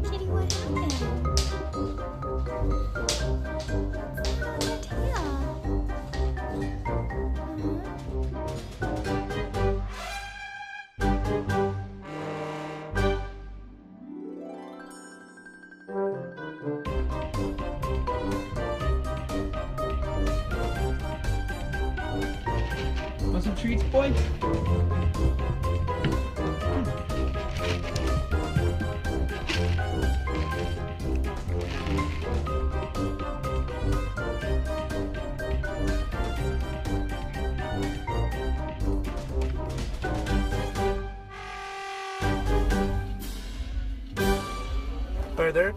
Kitty, what happened? What's on your Want some treats, boy? Further.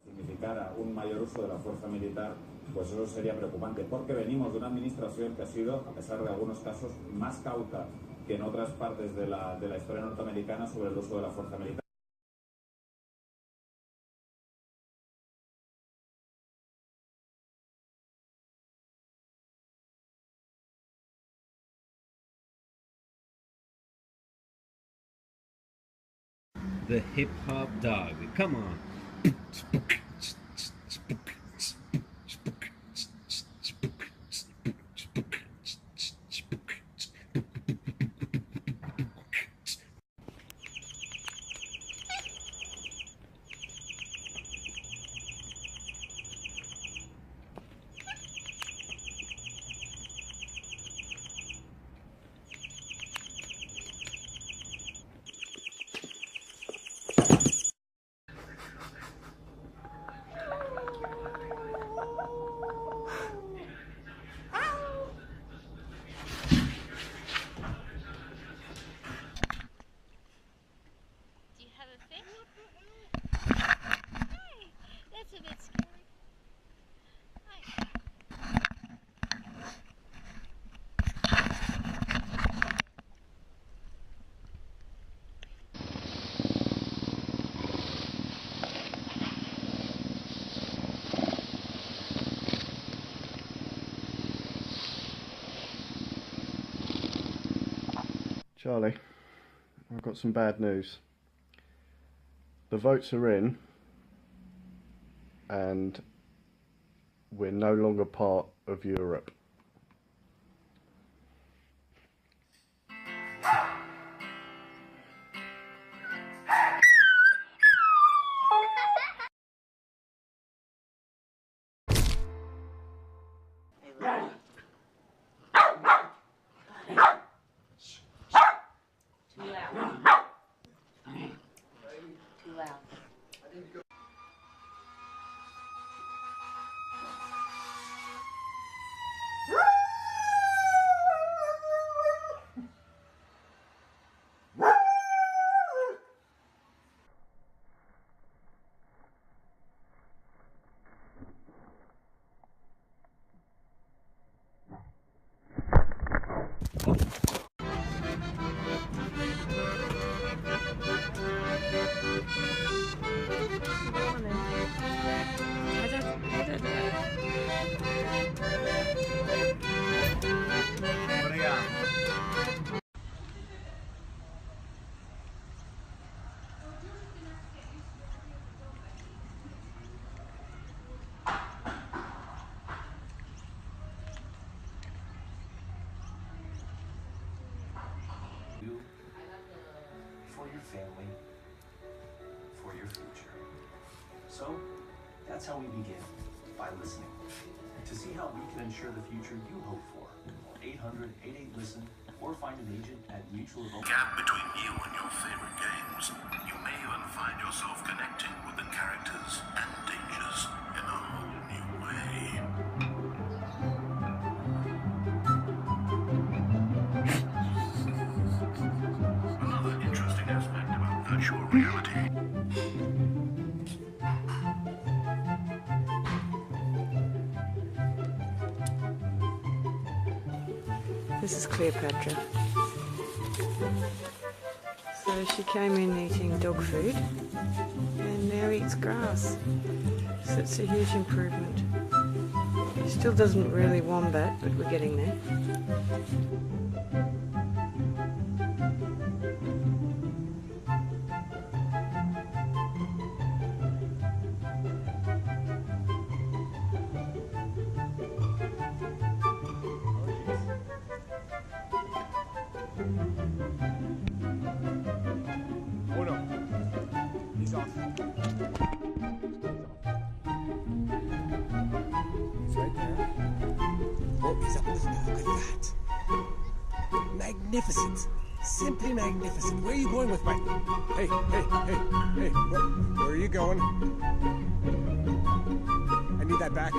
Significara un mayor uso de la fuerza militar, pues eso sería preocupante, porque venimos de una administración que ha sido, a pesar de algunos casos, más cauta que en otras partes de la historia norteamericana sobre el uso de la fuerza militar. The hip hop dog. Come on. Do you have a thing? Hi. That's a bit scary. Hi. Charlie, I've got some bad news. The votes are in and we're no longer part of Europe. Too loud. Too loud. You, for your family, for your future. So that's how we begin, by listening. To see how we can ensure the future you hope for, 800-88-LISTEN or find an agent at Mutual. Gap between you and your favorite games. You may even find yourself connecting with the characters and dangers in a whole new way. Another interesting aspect about virtual reality. This is Cleopatra. So she came in eating dog food and now eats grass. So it's a huge improvement. She still doesn't really wombat, but we're getting there. He's off. He's right there. Oh, he's up. Look at that. Magnificent. Simply magnificent. Where are you going with my... Hey. Where are you going? I need that back.